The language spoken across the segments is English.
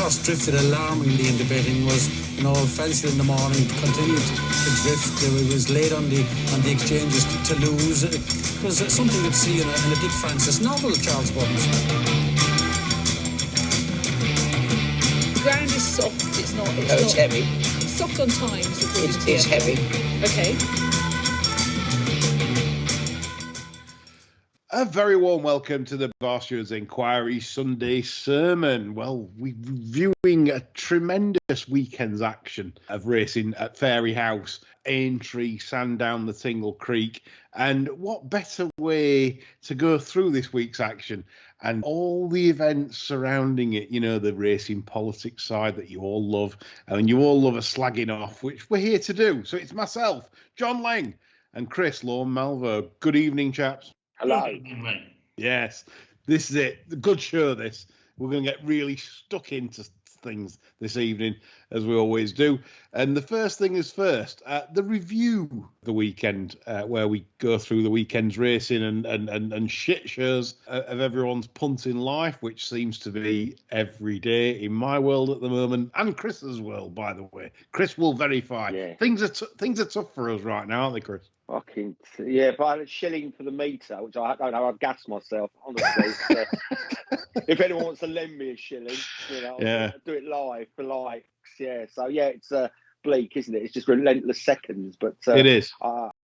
horse drifted alarmingly in the betting was, Felsted in the morning continued to drift. It was late on the exchanges to lose. It was something you'd see in a Dick Francis novel, Charles Buttons. The ground is soft. It's heavy. It's soft on times. It's heavy. Okay. A very warm welcome to the Barsteward's Inquiry Sunday Sermon. Well, we're viewing a tremendous weekend's action of racing at Fairyhouse, Aintree, Sandown, the Tingle Creek. And what better way to go through this week's action and all the events surrounding it, the racing politics side that you all love, and you all love a slagging off, which we're here to do. So it's myself, John Lang, and Chris Lorne Malvo. Good evening, chaps. Hello. Yes, this is it. The good show, this. We're going to get really stuck into things this evening, as we always do. And the first thing is first, the review of the weekend, where we go through the weekend's racing and shit shows of everyone's punting life, which seems to be every day in my world at the moment, and Chris's world, by the way. Chris will verify. Yeah. Things are tough for us right now, aren't they, Chris? Fucking yeah, but I had a shilling for the meter, which I don't know. I've gassed myself, honestly. If anyone wants to lend me a shilling, I'll do it live for likes. Yeah, so yeah, it's bleak, isn't it? It's just relentless seconds, but it is.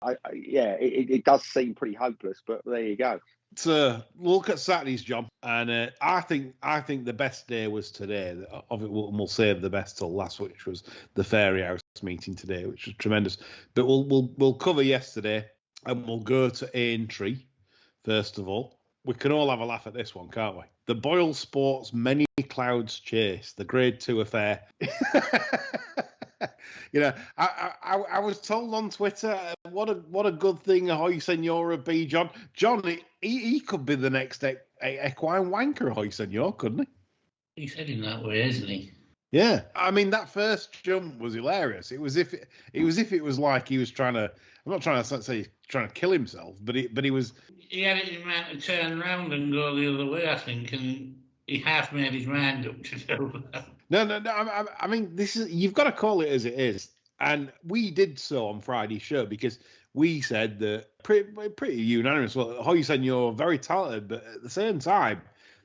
It does seem pretty hopeless, but there you go. So look at Saturday's job, and I think the best day was today. Of it, we'll save the best till last, which was the Fairyhouse meeting today, which was tremendous. But we'll cover yesterday, and we'll go to Aintree first of all. We can all have a laugh at this one, can't we? The Boyle Sports Many Clouds Chase, the Grade 2 affair. I was told on Twitter, what a good thing Ahoy Senora be, John. John, he could be the next equine wanker, Ahoy Senor, couldn't he? He said in that way, isn't he? Yeah, I mean that first jump was hilarious. It was if it was like he was trying to. I'm not trying to say he's trying to kill himself, but he was. He had it in mind to turn around and go the other way, I think, and he half made his mind up to do that. No. I mean, you've got to call it as it is, and we did so on Friday's show because we said that pretty unanimous. Well, Hoy Senor, very talented, but at the same time,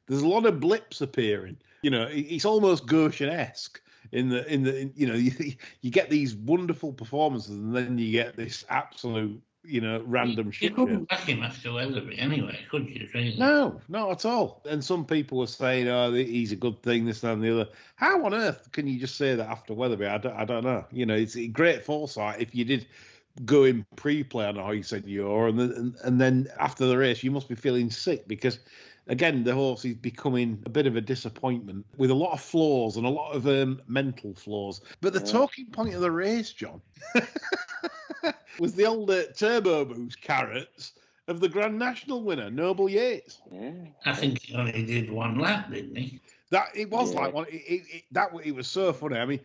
there's a lot of blips appearing. It's almost Goshen-esque in you get these wonderful performances, and then you get this absolute random shit. You couldn't back him after Weatherby anyway, could you? Really? No, not at all. And some people were saying, "Oh, he's a good thing," this and the other. How on earth can you just say that after Weatherby? I don't know. It's a great foresight if you did go in pre-play on how you said and then after the race you must be feeling sick because. Again, the horse is becoming a bit of a disappointment with a lot of flaws and a lot of mental flaws. But the talking point of the race, John, was the old Turbo Boost carrots of the Grand National winner, Noble Yates. Yeah. I think he only did one lap, didn't he? That it was like one. It was so funny. I mean,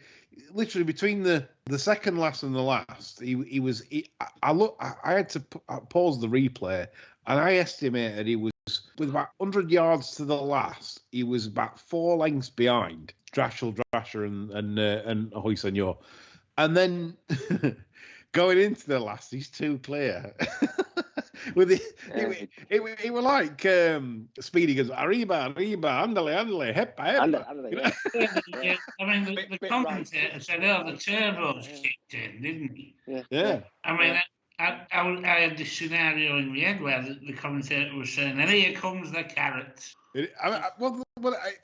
literally between the second last and the last, I had to pause the replay, and I estimated he was. With about 100 yards to the last, he was about 4 lengths behind Drasher and Ahoy Senor. And then going into the last, he's too clear. It were like Speedy goes, Arriba, andale, hepa. I mean, the commentator said, "Oh, the turbos kicked in, didn't he?" Yeah. I mean, I had this scenario in my head where the commentator was saying, "And here comes the carrots."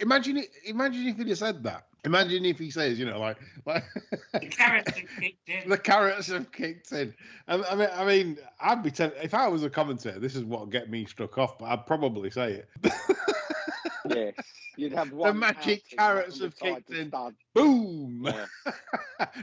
Imagine if he'd have said that. Imagine if he says, like the carrots have kicked in. The carrots have kicked in. I mean, I'd be tempted if I was a commentator. This is what would get me struck off, but I'd probably say it. Yes, you'd have one. The magic carrots have kicked in. Boom! Yeah.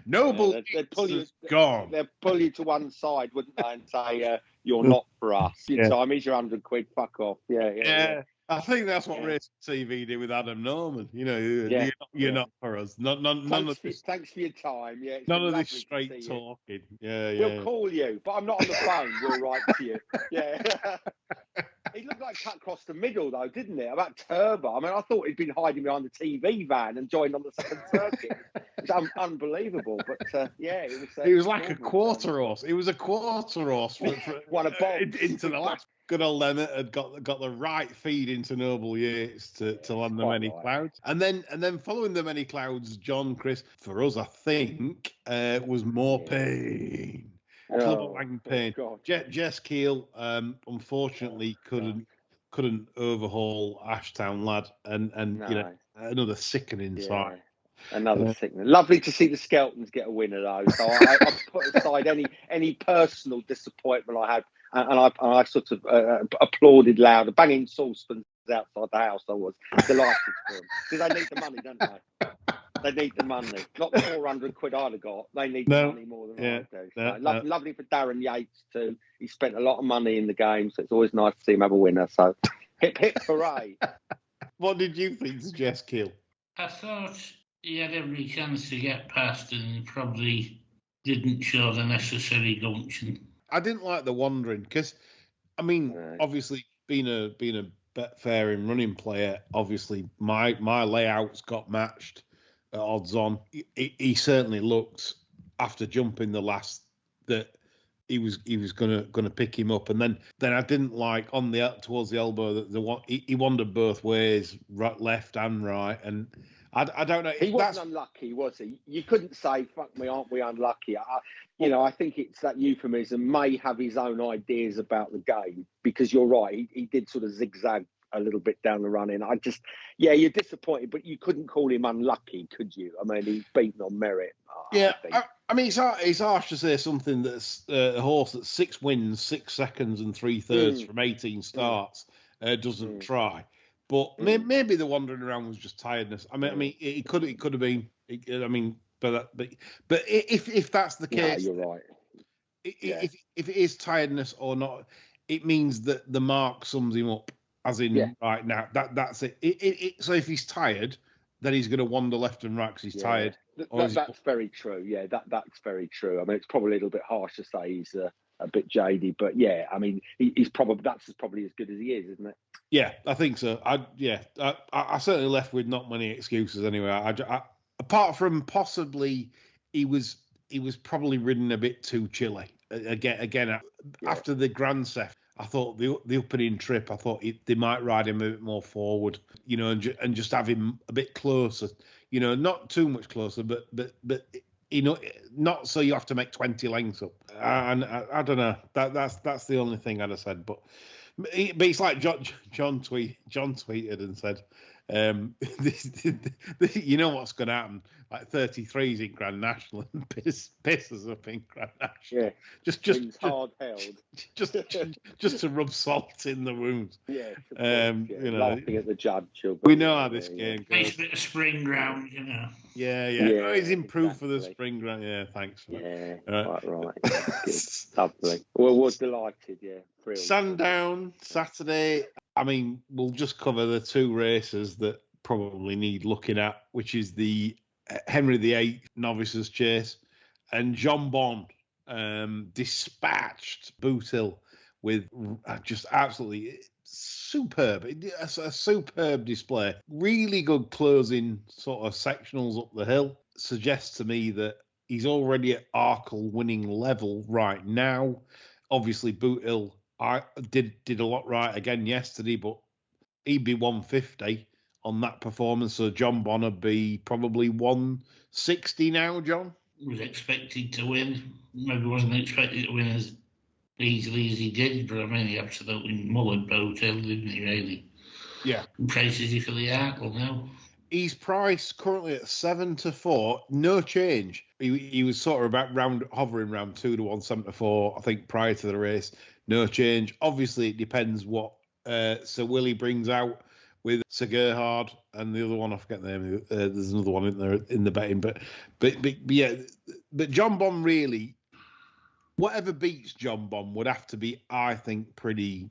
Noble they'd pull you, gone. They'd pull you to one side, wouldn't they, and say, "You're not for us." Your time is your 100 quid. Fuck off. Yeah. I think that's what Racing TV did with Adam Norman. You're not for us. Thanks for your time. Yeah, none of this straight talking. Yeah. We'll call you, but I'm not on the phone. We'll write to you. Yeah. He looked like cut across the middle, though, didn't it? About Turbo. I mean, I thought he'd been hiding behind the TV van and joined on the second circuit. It's unbelievable. But yeah, it was like a quarter horse. It was a quarter horse for one of Bob's into the last. Good old Emmett had got the right feed into Noble Yates to land the many clouds, and then following the many clouds, John, Chris, for us, I think was more pain. Club of Langpain. Jess Keel, unfortunately, couldn't overhaul Ashtown Lad, and you know, another sickening sight. Another sickening. Lovely to see the Skeltons get a winner, though. So I put aside any personal disappointment I had, and I sort of applauded loud. Banging saucepans outside the house, I was delighted for them because they need the money, don't they? They need the money. Not the 400 quid I'd have got. They need the money more than I do. So lovely for Darren Yates too. He spent a lot of money in the game, so it's always nice to see him have a winner. So hip hip hooray! What did you think to Jess Keel? I thought he had every chance to get past and probably didn't show the necessary gumption. I didn't like the wandering because, I mean, obviously being a Betfair and running player, obviously my layouts got matched at odds on. He certainly looked after jumping the last that he was gonna pick him up, and then I didn't like on the towards the elbow that he wandered both ways, right, left and right, and I don't know. He wasn't unlucky, was he? You couldn't say, "Fuck me, aren't we unlucky?" I think it's that euphemism. May have his own ideas about the game because you're right. He did sort of zigzag a little bit down the run in. You're disappointed, but you couldn't call him unlucky, could you? I mean, he's beaten on merit. I mean, it's harsh to say something that's a horse that's 6 wins, 6 seconds, and 3/3 from 18 starts doesn't try. But maybe the wandering around was just tiredness. I mean, it could have been. But if that's the case, you're right. If it is tiredness or not, it means that the mark sums him up. As in, right now, that's it. So if he's tired, then he's going to wander left and right because he's tired. That's very true. Yeah, that's very true. I mean, it's probably a little bit harsh to say he's a bit jaded, but yeah, I mean, he's probably as good as he is, isn't it? Yeah, I think so. I certainly left with not many excuses anyway. Apart from possibly he was probably ridden a bit too chilly. Again, after the Grand Theft, I thought the opening trip, I thought they might ride him a bit more forward, you know, and just have him a bit closer, you know, not too much closer, but you know, not so you have to make 20 lengths up. And I don't know. That's the only thing I'd have said. But it's like John tweeted and said, you know what's going to happen? Like 33s in Grand National and pisses up in Grand National. Yeah, just hard held. Just to rub salt in the wounds. Yeah, you know, laughing at the judge. We know how this game goes. Nice bit of spring ground, you know. Yeah. Oh, he's improved for the spring ground. Yeah, thanks for that. Yeah, quite right. Lovely. Well, we're delighted. Yeah, thrilled. Sandown Saturday. I mean, we'll just cover the 2 races that probably need looking at, which is the Henry VIII Novices Chase and John Bond dispatched Boot Hill with just absolutely superb, a superb display. Really good closing sort of sectionals up the hill. Suggests to me that he's already at Arkle winning level right now. Obviously, Boot Hill did a lot right again yesterday, but he'd be 150 on that performance. So John Bond would be probably 160 now, John? Was expected to win. Maybe wasn't expected to win as easily as he did, but I mean, he absolutely mullered Boat Hill, didn't he, really? Yeah. And prices he for the Arkle now. He's priced currently at 7-4, no change. He was sort of hovering around 2 to 174, I think, prior to the race. No change. Obviously, it depends what Sir Willie brings out with Sir Gerhard and the other one. I forget the name. There's another one in there in the betting, but John Bond really, whatever beats John Bond would have to be, I think, pretty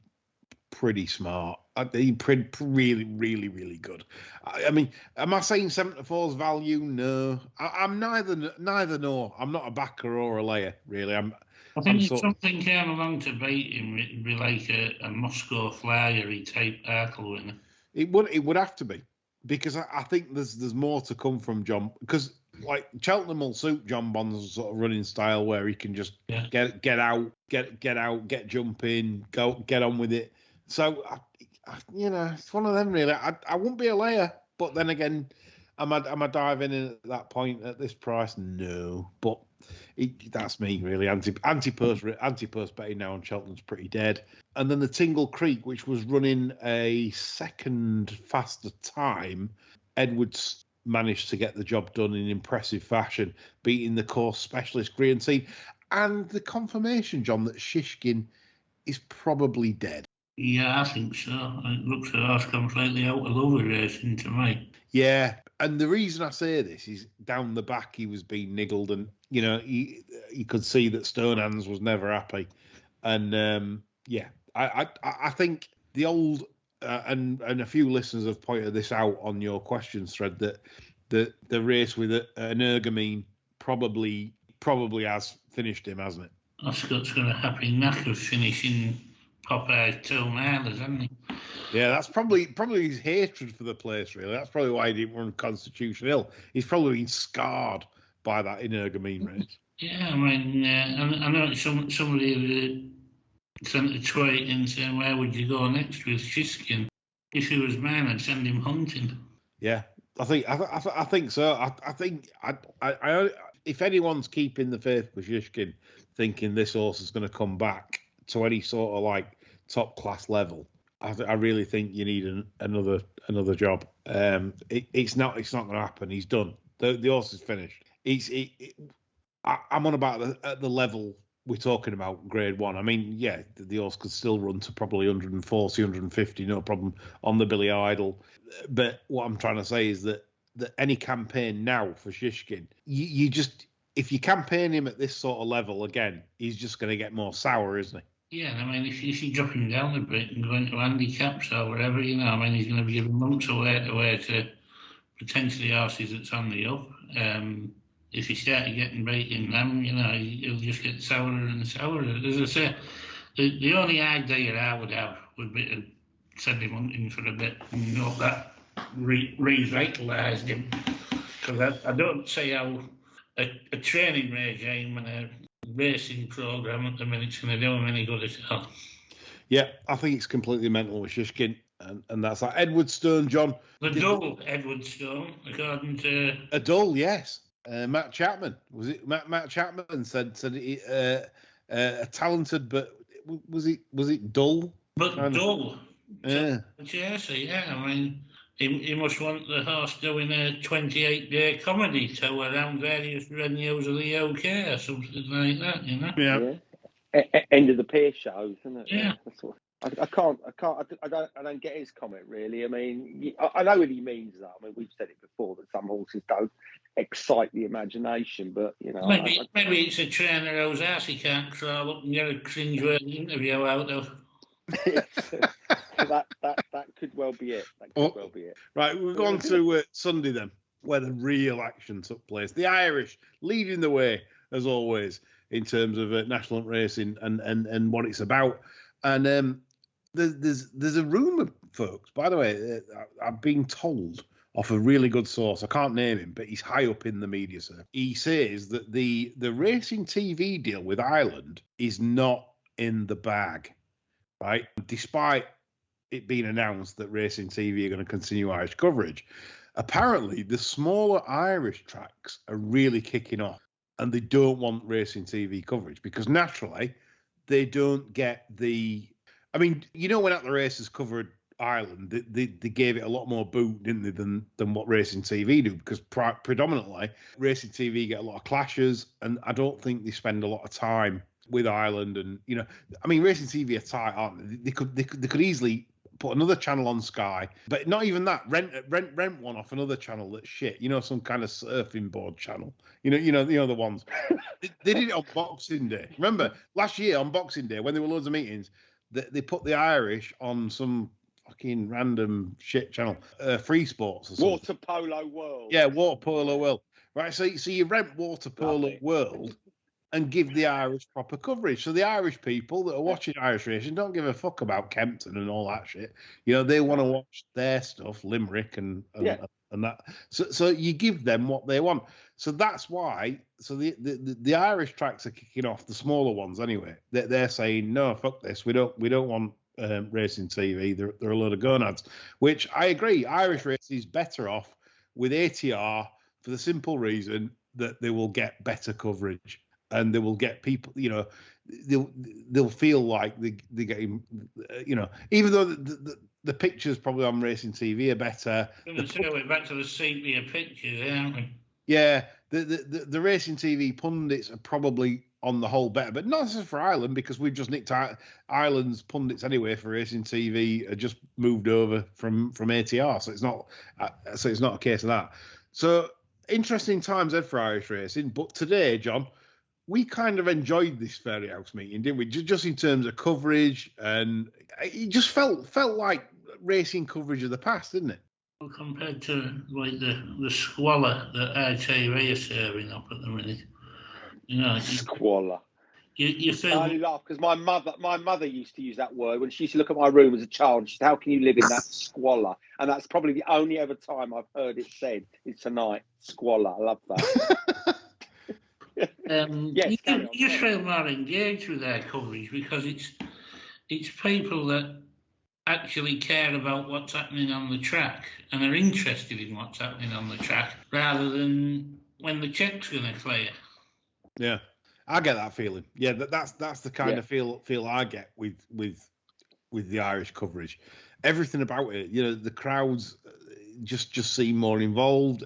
smart. Really, really, really good. I mean, am I saying 7-4's value? No, I'm neither. No, I'm not a backer or a layer. Really, I think if something came along to beat him, it'd be like a Moscow Flyery type Arkle winner. It would have to be, because I think there's more to come from John, because like Cheltenham will suit John Bond's sort of running style where he can just get out, get jumping, get on with it. So it's one of them really. I wouldn't be a layer, but then again, am I diving in at that point at this price? No, but that's me really. Anti-purse betting now on Cheltenham's pretty dead. And then the Tingle Creek, which was running a second faster time, Edwards managed to get the job done in impressive fashion, beating the course specialist Green Team. And the confirmation, John, that Shishkin is probably dead. Yeah, I think so. It looks a horse completely out of over racing to me. Yeah, and the reason I say this is down the back he was being niggled, and you could see that Stonehands was never happy, and I think the old and a few listeners have pointed this out on your questions thread that the race with an Ergamine probably has finished him, hasn't it? Oscot's got a happy knack of finishing Popeye's 2 milers, hasn't he? Yeah, that's probably his hatred for the place, really. That's probably why he didn't run Constitution Hill. He's probably been scarred by that Energamine race. Yeah, I mean, I know somebody sent a tweet in saying, where would you go next with Shishkin? If he was mine, I'd send him hunting. Yeah, I think so. I think if anyone's keeping the faith with Shishkin, thinking this horse is going to come back to any sort of like top class level, I really think you need another job. It's not going to happen. He's done. The horse is finished. I'm on about the level we're talking about, Grade 1. I mean, yeah, the horse could still run to probably 140, 150, no problem on the Billy Idol. But what I'm trying to say is that any campaign now for Shishkin, you just, if you campaign him at this sort of level again, he's just going to get more sour, isn't he? Yeah, I mean, if you drop him down a bit and go into handicaps or whatever, I mean, he's going to be giving months away to potentially horses that's on the up. If he started getting beaten them, he'll just get sourer and sourer. As I say, the only idea I would have would be to send him hunting for a bit and hope that revitalised him. Because I don't see how a training regime and a racing programme at the minute's going to do him any good at all. Yeah, I think it's completely mental with Shishkin, and that's like Edward Stone, John. The dull Edward Stone, according to... A dull, yes. Matt Chapman. Was it Matt Chapman said a talented, but was it dull? But dull. Yeah. Jersey, yeah. I mean, he must want the horse doing a 28-day comedy tour around various venues of the UK or something like that, Yeah. End of the pier shows, isn't it? Yeah. That's what, I don't get his comment really. I mean, I know what he means though. I mean, we've said it before that some horses don't excite the imagination, but maybe it's a trainer whose ass he can't crawl up and get a cringe-worthy interview out of. that could well be it. Well be it. Right, we've gone to Sunday then, where the real action took place. The Irish leading the way as always in terms of national racing and what it's about. And there's a rumour, folks. By the way, I've been told off a really good source. I can't name him, but he's high up in the media, sir. He says that the racing TV deal with Ireland is not in the bag, right? Despite it being announced that Racing TV are going to continue Irish coverage, apparently the smaller Irish tracks are really kicking off, and they don't want Racing TV coverage because naturally they don't get the... I mean, when At the Races covered Ireland, they gave it a lot more boot, didn't they, than what Racing TV do? Because predominantly Racing TV get a lot of clashes, and I don't think they spend a lot of time with Ireland. And I mean, Racing TV are tight, aren't they? They could easily put another channel on Sky, but not even that. Rent one off another channel that's shit. Some kind of surfing board channel. The ones. They did it on Boxing Day. Remember last year on Boxing Day when there were loads of meetings, they put the Irish on some fucking random shit channel, Free Sports or something. Water Polo World. Yeah, Water Polo World. Right, so you rent Water Polo World, and give the Irish proper coverage. So the Irish people that are watching Irish racing don't give a fuck about Kempton and all that shit. They want to watch their stuff, Limerick and that. So you give them what they want. So that's why. So the Irish tracks are kicking off, the smaller ones anyway. They're saying no, fuck this. We don't want racing TV. They're a load of gonads. Which I agree. Irish racing is better off with ATR for the simple reason that they will get better coverage. And they will get people, they'll feel like they're getting, even though the pictures probably on racing TV are better. We're back to the sepia pictures, aren't we? Yeah, the racing TV pundits are probably on the whole better, but not just for Ireland, because we've just nicked Ireland's pundits anyway for racing TV are just moved over from ATR, so it's not a case of that. So interesting times ahead for Irish racing, but today, John, we kind of enjoyed this Fairy House meeting, didn't we? Just in terms of coverage, and it just felt like racing coverage of the past, didn't it? Well, compared to like the squalor that ITV are serving up at the minute, squalor. You feel. I only laugh because my mother used to use that word when she used to look at my room as a child. She said, "How can you live in that squalor?" And that's probably the only ever time I've heard it said is tonight. Squalor. I love that. You just feel more engaged with their coverage because it's people that actually care about what's happening on the track and are interested in what's happening on the track rather than when the check's going to clear. Yeah, I get that feeling. Yeah, that's the kind of feel I get with the Irish coverage. Everything about it, the crowds just seem more involved.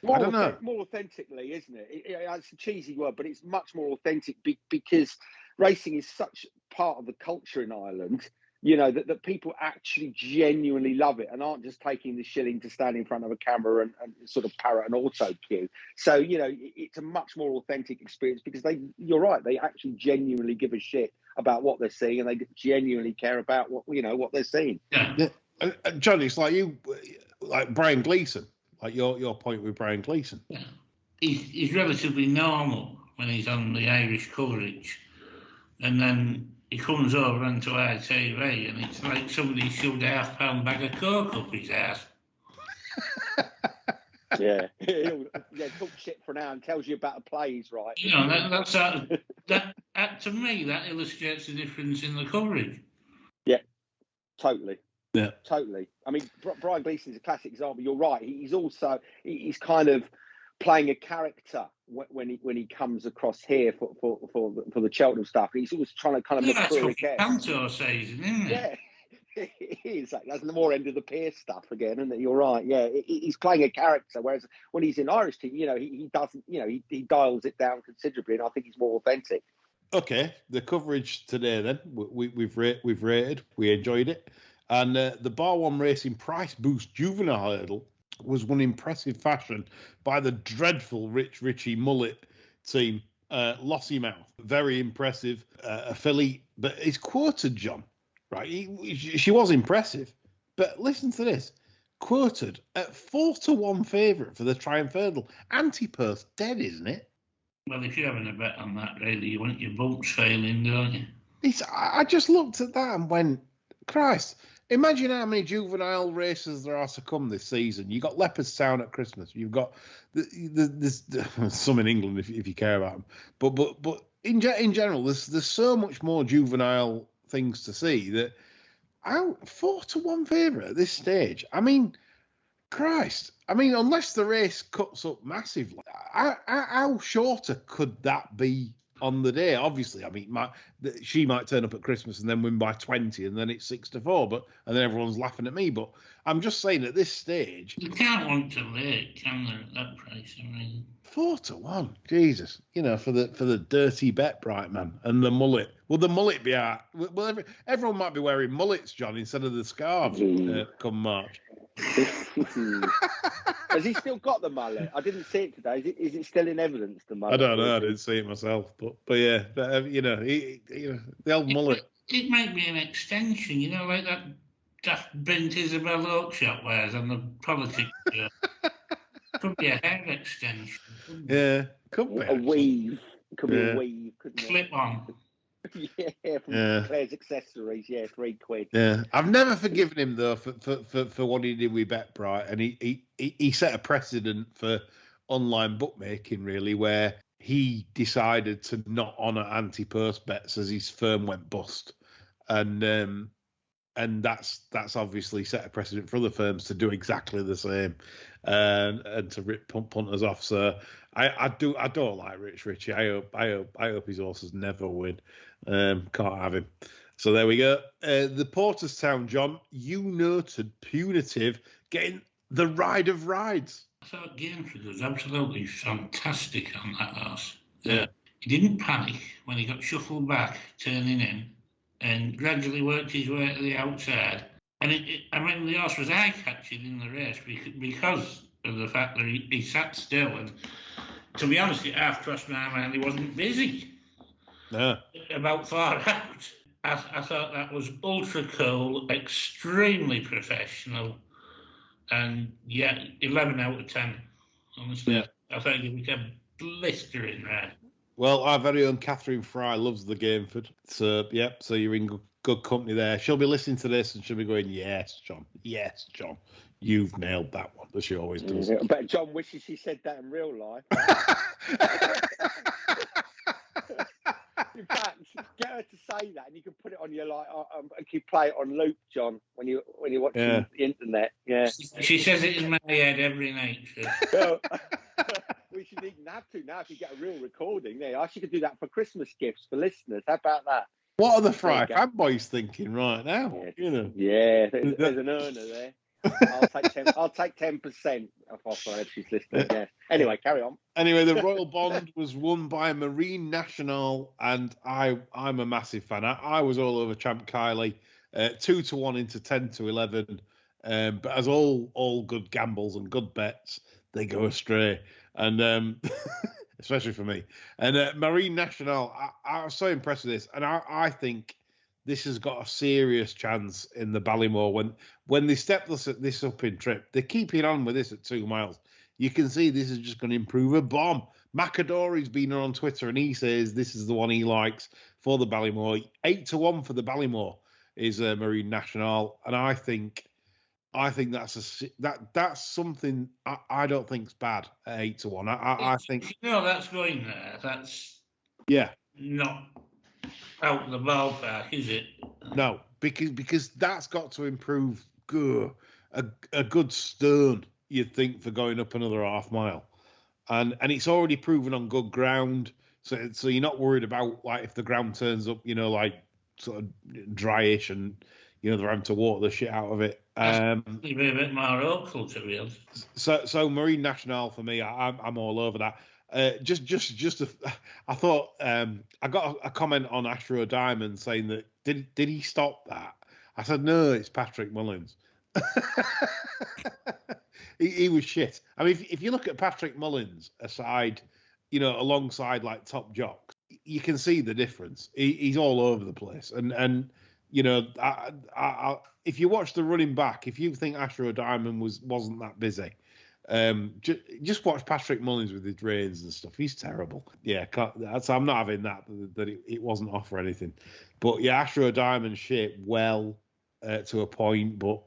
I don't know. More authentically, isn't it? It's a cheesy word, but it's much more authentic because racing is such part of the culture in Ireland, that people actually genuinely love it and aren't just taking the shilling to stand in front of a camera and sort of parrot an auto cue. So, it's a much more authentic experience because you're right, they actually genuinely give a shit about what they're seeing and they genuinely care about what they're seeing. Yeah. John, it's like like Brian Gleeson. Like your point with Brian Gleeson. Yeah. He's relatively normal when he's on the Irish coverage. And then he comes over onto ITV and it's like somebody shoved a £5 bag of coke up his ass. Yeah. Talk shit for an hour and tells you about a play he's right. That to me, that illustrates the difference in the coverage. Yeah, totally. Yeah, totally. I mean, Brian Gleeson is a classic example. You're right. He's kind of playing a character when he comes across here for the Cheltenham stuff. He's always trying to kind of mature again. Cantor season, isn't it? Yeah, it is. That's the more end of the pier stuff again, isn't it? You're right. Yeah, he's playing a character. Whereas when he's in Irish team, he doesn't. He dials it down considerably, and I think he's more authentic. Okay, the coverage today then we've rated. We enjoyed it. And the Bar 1 Racing Price Boost Juvenile Hurdle was won in impressive fashion by the dreadful Richie Mullet team, Lossymouth. Very impressive. A filly, but it's quoted, John, right? She was impressive. But listen to this. Quoted at 4-1 favourite for the Triumph Hurdle. Anti-Perth dead, isn't it? Well, if you're having a bet on that, really, you want your bumps failing, don't you? I just looked at that and went, Christ. Imagine how many juvenile races there are to come this season. You've got Leopardstown at Christmas. You've got there's some in England if you care about them. But in general, there's so much more juvenile things to see that 4-1 favourite at this stage. I mean, Christ. I mean, unless the race cuts up massively, how shorter could that be on the day? Obviously, I mean, she might turn up at Christmas and then win by 20, and then it's 6-4, and then everyone's laughing at me. But I'm just saying, at this stage, you can't want to late, can there, at that price? I mean, 4-1, Jesus, for the dirty bet, bright man, and the mullet. Will the mullet be out? Well, everyone might be wearing mullets, John, instead of the scarves come March. Has he still got the mullet? I didn't see it today. Is it still in evidence, the mullet? I don't know. I didn't see it myself, but yeah, the old mullet. It might be an extension, like that daft bent Isabel Oakshott wears on the politics shirt. Could be a hair extension. Yeah, could be. A weave. Could be a weave, couldn't it? Slip on. Yeah, from Claire's Accessories. Yeah, £3. Yeah, I've never forgiven him though for what he did with BetBright, and he set a precedent for online bookmaking really, where he decided to not honour anti-post bets as his firm went bust, and that's obviously set a precedent for other firms to do exactly the same, and to rip punters off. So I don't like Rich Ritchie. I hope his horses never win. Can't have him. So there we go. The Porterstown, John, you noted punitive getting the ride of rides. I thought Gainford was absolutely fantastic on that horse. Yeah. He didn't panic when he got shuffled back, turning in, and gradually worked his way to the outside. And I mean, the horse was eye-catching in the race because of the fact that he sat still. And to be honest, it half crossed my mind he wasn't busy. No. About far out. I thought that was ultra cool, extremely professional, and yeah, 11 out of 10. Honestly, yeah. I thought it was a blistering ride. Well, our very own Catherine Fry loves the Gainford. So, yep, so you're in good company there. She'll be listening to this and she'll be going, yes, John, you've nailed that one, as she always does. Yeah, but John wishes she said that in real life. In fact, get her to say that, and you can put it on your and you play it on loop, John, when you're watching the internet. Yeah, she says it in my head every night. Well, we should even have to now if you get a real recording. There, I could do that for Christmas gifts for listeners. How about that? What are the Fry fanboys thinking right now? Yeah, you know, there's an earner there. I'll take 10% off her if she's listening. Yeah. Anyway, carry on. Anyway, the Royal Bond was won by Marine National, and I'm a massive fan. I was all over Champ Kylie, 2-1 into 10-11. But as all good gambles and good bets, they go astray, and especially for me. And Marine National, I was so impressed with this, and I think this has got a serious chance in the Ballymore. When they step this up in trip, they're keeping on with this at 2 miles. You can see this is just going to improve a bomb. Macadori's been on Twitter and he says this is the one he likes for the Ballymore. 8-1 for the Ballymore is Marine National, and I think that's something I don't think's bad at 8-1. I think that's going there. That's not out of the ballpark, is it? No, because that's got to improve a good stone, you'd think, for going up another half mile, and it's already proven on good ground, so you're not worried about like if the ground turns up, like sort of dryish and they're having to water the shit out of it. Be a bit more hopeful, to be honest. So Marine National for me, I'm all over that. I thought I got a comment on Astro Diamond saying that did he stop that? I said no, it's Patrick Mullins. he was shit. I mean, if you look at Patrick Mullins aside, alongside like top jocks, you can see the difference. He's all over the place, and if you watch the running back, if you think Astro Diamond wasn't that busy. Just watch Patrick Mullins with his reins and stuff. He's terrible. Yeah, so I'm not having that it wasn't off or anything. But yeah, Astro Diamond shaped well to a point, but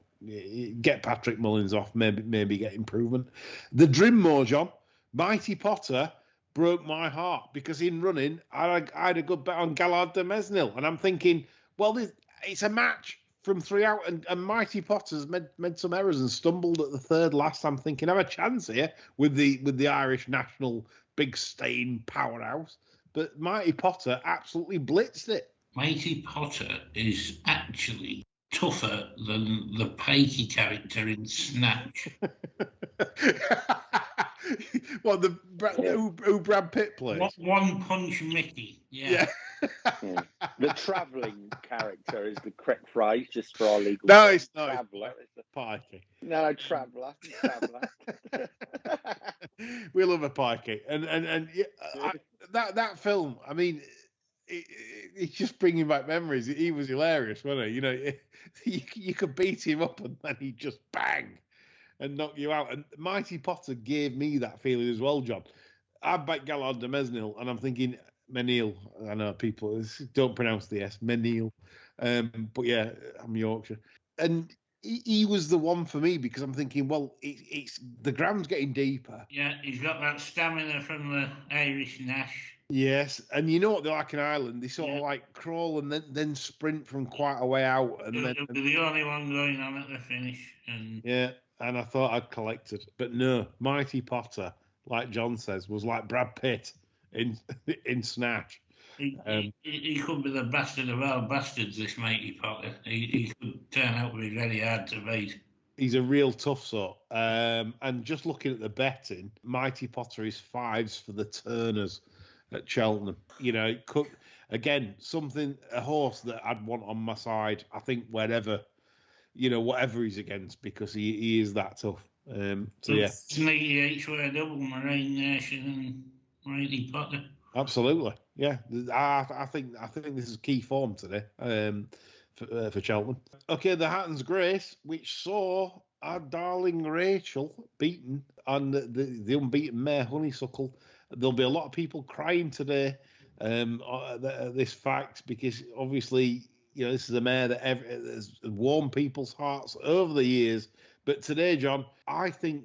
get Patrick Mullins off, maybe get improvement. The Drimmo, John, Mighty Potter broke my heart because in running, I had a good bet on Gallard de Mesnil, and I'm thinking, well, it's a match from 3 out, and Mighty Potter's made some errors and stumbled at the third last. I'm thinking, I have a chance here with the Irish national big stain powerhouse, but Mighty Potter absolutely blitzed it. Mighty Potter is actually tougher than the Pikey character in Snatch. Well, who Brad Pitt plays? One Punch Mickey. Yeah. The travelling character is the correct phrase, just for our legal. No, it's not. Traveller. Pikey. No, traveller. We love a Pikey, and that film. I mean, it's just bringing back memories. He was hilarious, wasn't he? You could beat him up and then he'd just bang and knock you out. And Mighty Potter gave me that feeling as well, John. I bet Gallard de Mesnil, and I'm thinking Menil. I know people don't pronounce the S. Menil. But yeah, I'm Yorkshire. And he was the one for me because I'm thinking, well, it's the ground's getting deeper. Yeah, he's got that stamina from the Irish Nash. Yes, and you know what they're like in Ireland? They sort of like crawl and then sprint from quite a way out. And He'll be the only one going on at the finish. And I thought I'd collected. But no, Mighty Potter, like John says, was like Brad Pitt in Snatch. He could be the bastard of all bastards, this Mighty Potter. He could turn out to be very hard to beat. He's a real tough sort. And just looking at the betting, Mighty Potter is 5s for the Turners at Cheltenham. You know, it could, again, a horse that I'd want on my side, I think, whatever he's against, because he is that tough. Sneaky H-way double, Marine Nation and Mighty Potter. Absolutely, yeah. I think this is key form today for Cheltenham. Okay, the Hatton's Grace, which saw our darling Rachel beaten on the unbeaten mare Honeysuckle. There'll be a lot of people crying today at this fact, because obviously, this is a mare that has warmed people's hearts over the years. But today, John, I think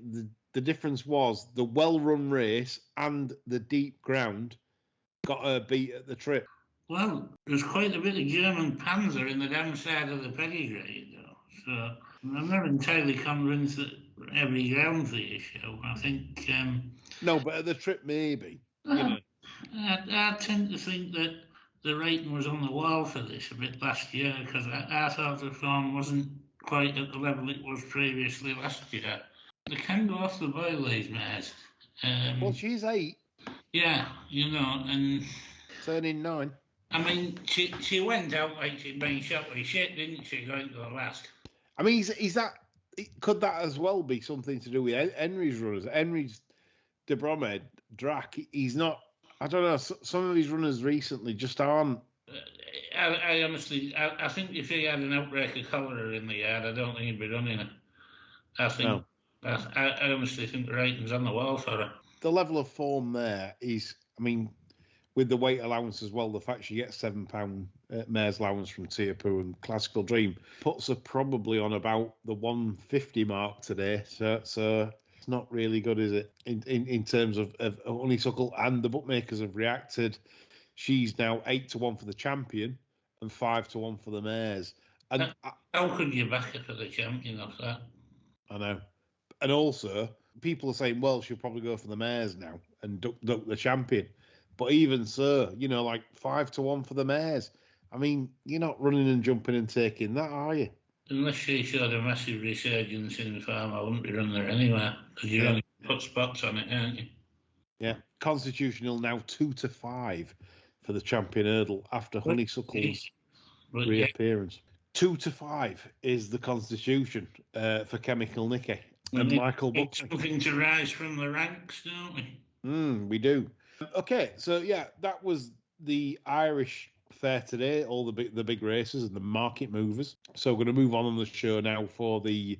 the difference was the well-run race and the deep ground got her beat at the trip. Well, there's quite a bit of German panzer in the downside of the pedigree, though. So I'm not entirely convinced that every ground's the issue. I think... no, but at the trip, maybe. I tend to think that the rating was on the wall for this a bit last year, because I thought the form wasn't quite at the level it was previously last year. They can go off the boil, these mares. Well, she's 8. Yeah, and... Turning 9. I mean, she went out like she'd been shot with shit, didn't she, going to the last? I mean, could that as well be something to do with Henry's runners? Henry's de Bromhead, Drac, he's not... I don't know, some of his runners recently just aren't... I honestly, I think if he had an outbreak of cholera in the yard, I don't think he'd be running it. I honestly think the rating's on the wall for her. The level of form there is, I mean, with the weight allowance as well, the fact she gets £7 mare's allowance from Tiapu and Classical Dream puts her probably on about the 150 mark today. So it's not really good, is it? In terms of Honeysuckle, and the bookmakers have reacted. She's now 8-1 for the champion and 5-1 for the mares. And how could you back her for the champion off that? I know. And also, people are saying, well, she'll probably go for the mares now and duck the champion. But even so, like 5-1 for the mares. I mean, you're not running and jumping and taking that, are you? Unless she showed a massive resurgence in the farm, I wouldn't be running her anywhere, because you only put spots on it, aren't you? Yeah. Constitutional now 2-5 for the champion hurdle after Honeysuckle's reappearance. 2-5 is the Constitution for Chemical Nicky and Michael Buckley. Something to rise from the ranks, don't we? We do. Okay, so yeah, that was the Irish fair today, all the big races and the market movers. So we're going to move on the show now for the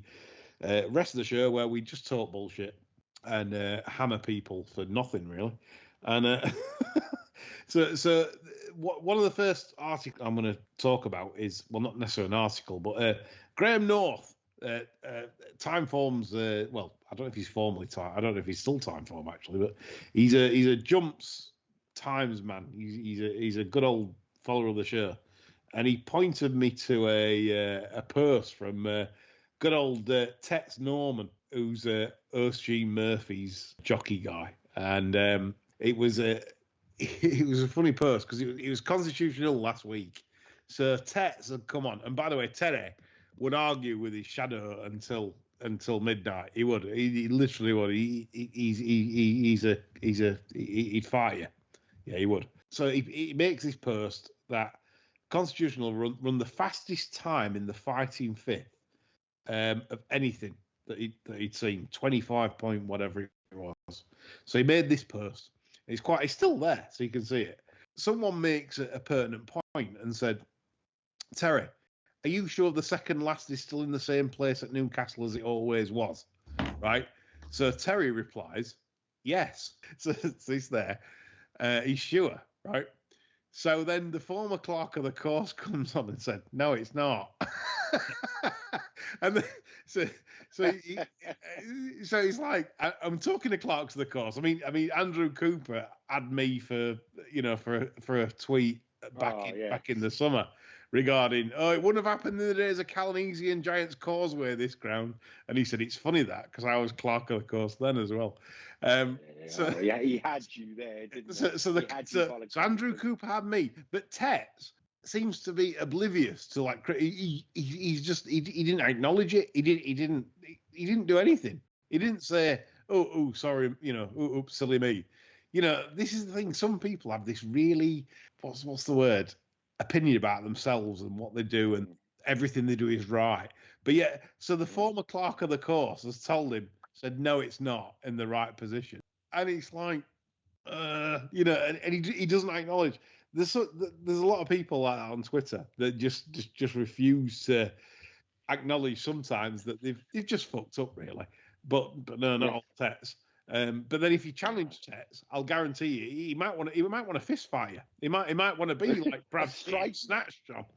rest of the show, where we just talk bullshit and hammer people for nothing, really. And so one of the first articles I'm going to talk about is, well, not necessarily an article, but Graham North, Timeform's, well, I don't know if he's formally time. I don't know if he's still Timeform actually, but he's a jumps times man. He's a good old follower of the show, and he pointed me to a post from good old Tex Norman, who's Erskine Murphy's jockey guy, and it was a funny post because it was constitutional last week. So Tex had come on, and by the way, Terry would argue with his shadow until midnight. He would. He literally would. He'd fight you. Yeah, he would. So he makes this post that Constitutional run the fastest time in the fighting fifth of anything that he'd seen, 25 point whatever it was. So he made this post. It's still there, so you can see it. Someone makes a pertinent point and said, Terry, are you sure the second last is still in the same place at Newcastle as it always was? Right? So Terry replies, yes. So it's there. He's sure. right? So then the former clerk of the course comes on and said, "No, it's not." And then, so he's like, I'm talking to clerks of the course. I mean, Andrew Cooper had me for a tweet back in the summer regarding, it wouldn't have happened in the days of Calanese and Giants Causeway, this ground. And he said, it's funny that, because I was clerk of the course then as well. So yeah, he had you there, didn't he? So Andrew Cooper had me, but Tets seems to be oblivious to, like, he didn't acknowledge it. He didn't do anything. He didn't say, oh sorry, oops, silly me. This is the thing. Some people have this really, what's the word, opinion about themselves and what they do, and everything they do is right. But yeah, so the former clerk of the course has told him, said, no, it's not in the right position. And it's like, and he doesn't acknowledge. There's a lot of people like that on Twitter that just refuse to acknowledge sometimes that they've just fucked up, really. But no, not all Tets. But then if you challenge Tets, I'll guarantee you he might want to fist fight you. He might want to be like Brad Pitt, Snatch Job,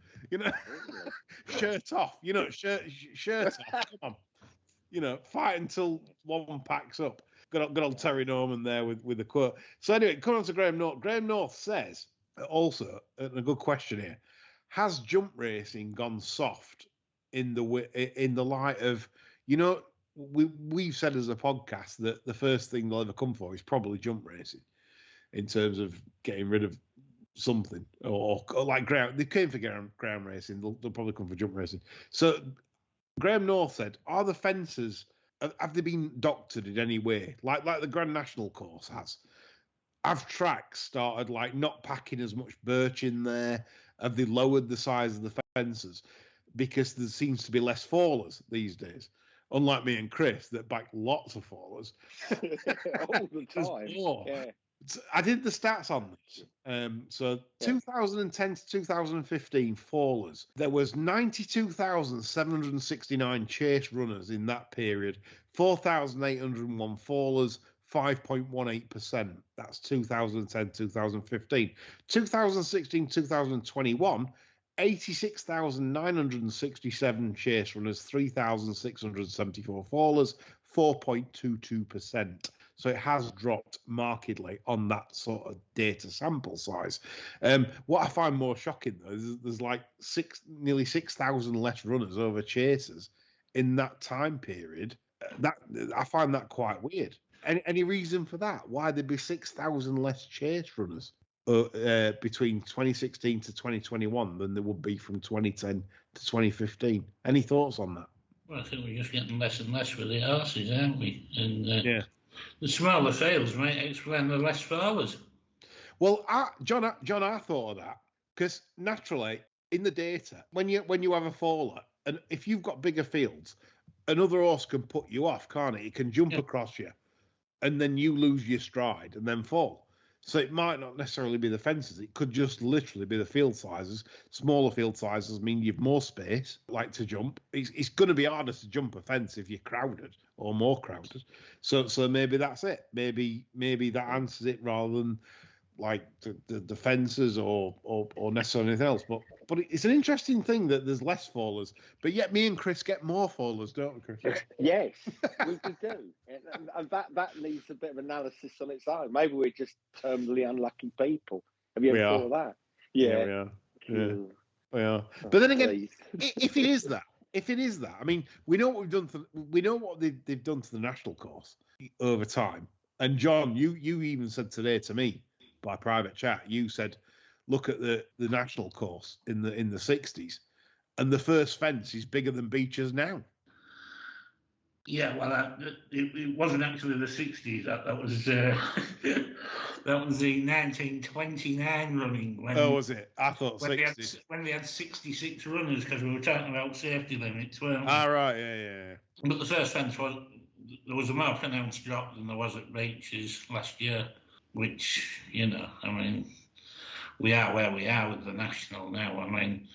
shirt off, shirt off. Come on, fight until one packs up. Good old Terry Norman there with the quote. So anyway, coming on to Graham North. Graham North says also, a good question here: has jump racing gone soft in the light of, we've said as a podcast that the first thing they'll ever come for is probably jump racing, in terms of getting rid of something, or like ground. They came for ground racing. They'll probably come for jump racing. So Graham North said, are the fences, have they been doctored in any way, like the Grand National course has? Have tracks started like not packing as much birch in there? Have they lowered the size of the fences? Because there seems to be less fallers these days. Unlike me and Chris, that back lots of fallers. All the time. Yeah. I did the stats on this. 2010 to 2015 fallers. There was 92,769 chase runners in that period. 4,801 fallers. 5.18%. That's 2010, 2015. 2016, 2021, 86,967 chase runners, 3,674 fallers, 4.22%. So it has dropped markedly on that sort of data sample size. What I find more shocking, though, is there's like nearly 6,000 less runners over chasers in that time period. That I find that quite weird. Any reason for that? Why there'd be 6,000 less chase runners between 2016 to 2021 than there would be from 2010 to 2015? Any thoughts on that? Well, I think we're just getting less and less with the horses, aren't we? And the smaller fields might explain the less fallers. Well, John, I thought of that because naturally in the data, when you have a faller, and if you've got bigger fields, another horse can put you off, can't it? It can jump across you, and then you lose your stride and then fall. So it might not necessarily be the fences. It could just literally be the field sizes. Smaller field sizes mean you've more space, like to jump. It's going to be harder to jump a fence if you're crowded or more crowded. So maybe that's it. Maybe that answers it rather than like the fences or necessarily anything else. But it's an interesting thing that there's less fallers, but yet me and Chris get more fallers, don't we, Chris? Yes, we do. And that needs a bit of analysis on its own. Maybe we're just terminally unlucky people. Have you ever thought of that? Yeah, we are. But then again, if it is that, I mean, we know what we've done. We know what they've done to the national course over time. And John, you even said today to me, by private chat, you said, look at the national course in the 60s, and the first fence is bigger than Beecher's now. Yeah, well, it wasn't actually the 60s. That was that was the 1929 running. Was it? I thought 60s. When we had 66 runners, because we were talking about safety limits, weren't we? Right, yeah. But the first fence there was a more pronounced drop than there was at Beecher's last year. Which, I mean, we are where we are with the National now. I mean,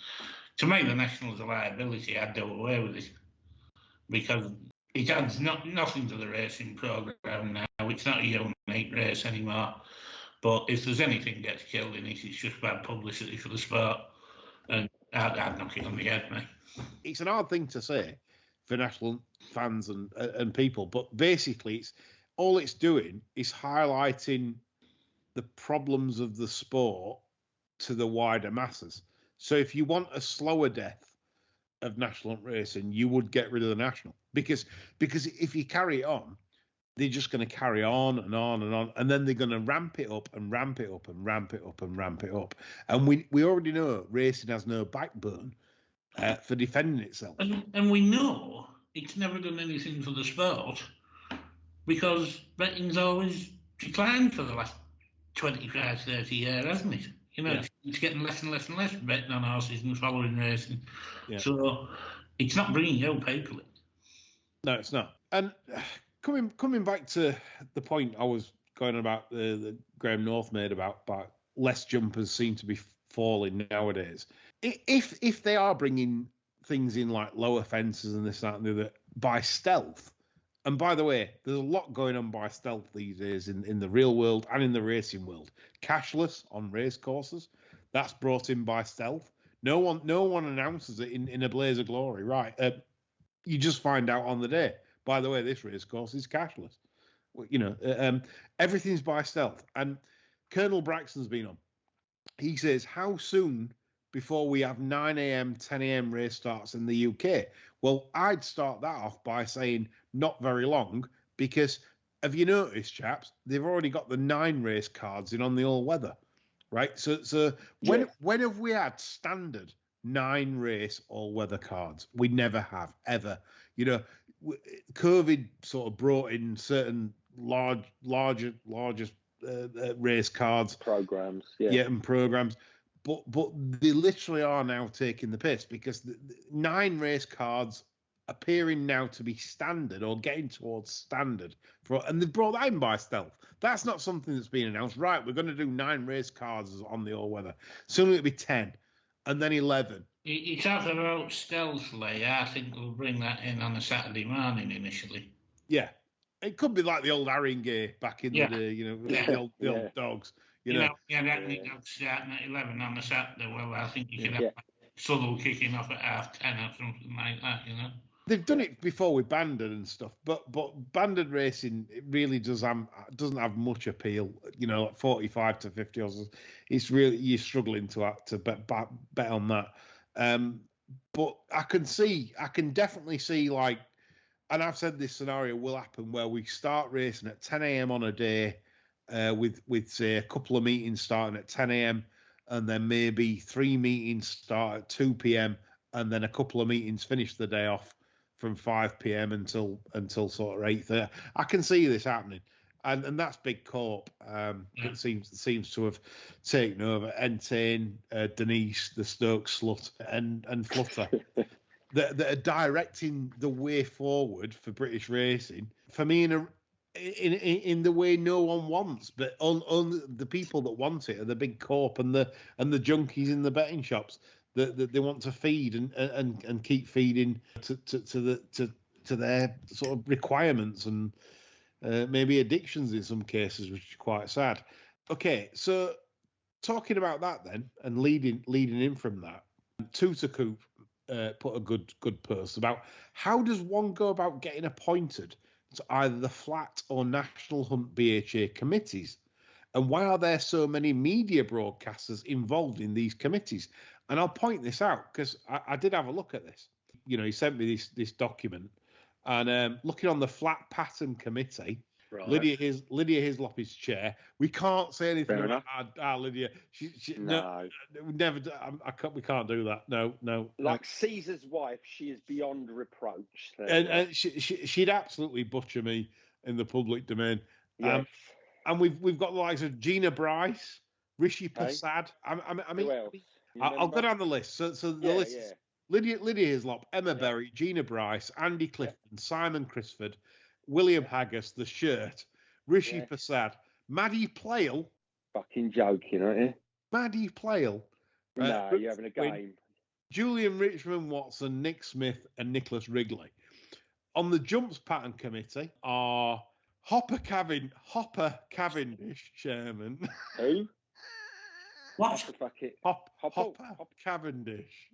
to me, the National is a liability. I'd do away with it because it adds nothing to the racing programme now. It's not a unique race anymore. But if there's anything gets killed in it, it's just bad publicity for the sport. And I'd knock it on the head, mate. It's an hard thing to say for national fans and people, but basically it's doing is highlighting the problems of the sport to the wider masses. So if you want a slower death of national racing, you would get rid of the national, because if you carry it on, they're just going to carry on and on and on, and then they're going to ramp it up and ramp it up and ramp it up and ramp it up. And we already know racing has no backbone for defending itself. And we know it's never done anything for the sport because betting's always declined for the last 25, 30 years, hasn't it? You know, It's getting less and less and less betting on horses and following racing. Yeah. So it's not bringing your people in. No, it's not. And coming back to the point I was going about the Graham North made about less jumpers seem to be falling nowadays. If they are bringing things in like lower fences and this, that, and the other by stealth, and by the way, there's a lot going on by stealth these days in the real world and in the racing world. Cashless on race courses, that's brought in by stealth. No one announces it in a blaze of glory, right? You just find out on the day. By the way, this race course is cashless. You know, everything's by stealth. And Colonel Braxton's been on. He says, how soon before we have 9 a.m., 10 a.m. race starts in the UK? Well, I'd start that off by saying not very long, because have you noticed, chaps, they've already got the 9 race cards in on the all-weather, right? So when have we had standard 9 race all-weather cards? We never have, ever. You know, COVID sort of brought in certain larger race cards. Programs, and programs. But they literally are now taking the piss, because the 9 race cards appearing now to be standard or getting towards standard, and they've brought that in by stealth. That's not something that's been announced. Right, we're going to do 9 race cards on the all-weather. Soon it'll be 10, and then 11. You talk about stealthily. I think we'll bring that in on a Saturday morning initially. Yeah, it could be like the old Haringey back in the day. You know, the old dogs. You know, that's starting at 11 on the Saturday. Well, I think you could have Southall kicking off at 10:30 or something like that, you know. They've done it before with banded and stuff, but banded racing, it really doesn't have much appeal. You know, like 45 to 50 horses, it's really, you're struggling to bet on that. But I can definitely see, like, and I've said this scenario will happen where we start racing at 10 a.m. on a day, with say a couple of meetings starting at 10 a.m. and then maybe 3 meetings start at 2 p.m. and then a couple of meetings finish the day off from 5 p.m. until sort of 8:30. I can see this happening, and that's Big Corp. That seems to have taken over. Entain, Denise, the Stoke Slut, and Flutter. that are directing the way forward for British racing. For me, in the way no one wants, but on the people that want it are the Big Corp and the junkies in the betting shops that they want to feed and keep feeding to their sort of requirements and maybe addictions in some cases, which is quite sad. Okay, so talking about that then, and leading in from that, Tutaku put a good post about how does one go about getting appointed to either the flat or National Hunt BHA committees, and why are there so many media broadcasters involved in these committees? And I'll point this out because I did have a look at this. You know, he sent me this document, and looking on the flat pattern committee, right. Lydia Hislop is chair. We can't say anything about our Lydia. She no, never. We can't do that. No. Like Caesar's wife, she is beyond reproach. And she'd absolutely butcher me in the public domain. Yes. And we've got the likes of Gina Bryce, Rishi Prasad. I mean, who else? I'll go down the list. So the list is Lydia Hislop, Emma Berry, Gina Bryce, Andy Clifton, Simon Crisford, William Haggis, The Shirt, Rishi Prasad, Maddie Plale. Fucking joking, aren't you? Maddie Plale. No, you're having a game. Julian Richmond Watson, Nick Smith, and Nicholas Wrigley. On the jumps pattern committee are Hopper Cavendish, chairman. Who? What? Hopper Cavendish.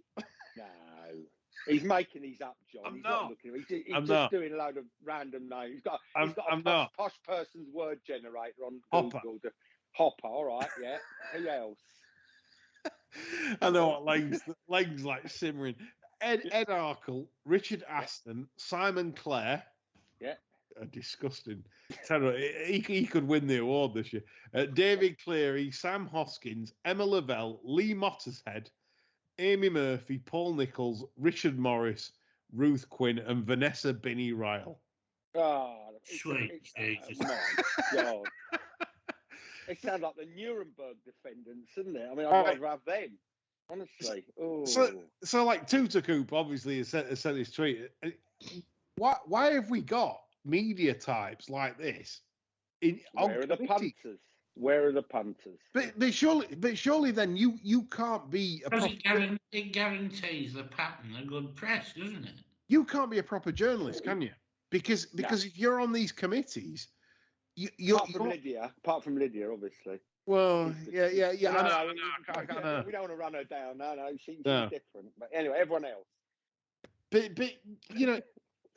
No. He's making these up, John. I'm He's not. looking. He's I'm just not. doing a load of random names. He's got I'm a posh person's word generator on Hopper. Google. Hopper, all right, yeah. Who else? I know what legs like simmering. Ed Arkle, Richard Aston, Simon Clare. Yeah. Disgusting. Terrible. He could win the award this year. David Cleary, Sam Hoskins, Emma Lavelle, Lee Mottershead, Amy Murphy, Paul Nichols, Richard Morris, Ruth Quinn, and Vanessa Binney Ryle. Oh, Sweet Jesus. My God. It sounds like the Nuremberg defendants, isn't it? I mean, I'd rather have them, honestly. Oh. So like Tutor Coop obviously has said his tweet. Why have we got media types like this? Where are the punters? Where are the punters? But surely then you can't be a Because it guarantees the pattern a good press, doesn't it? You can't be a proper journalist, can you? Because if you're on these committees, apart from Lydia, obviously. Well, yeah. No, we don't want to run her down. No, she's different. But anyway, everyone else. But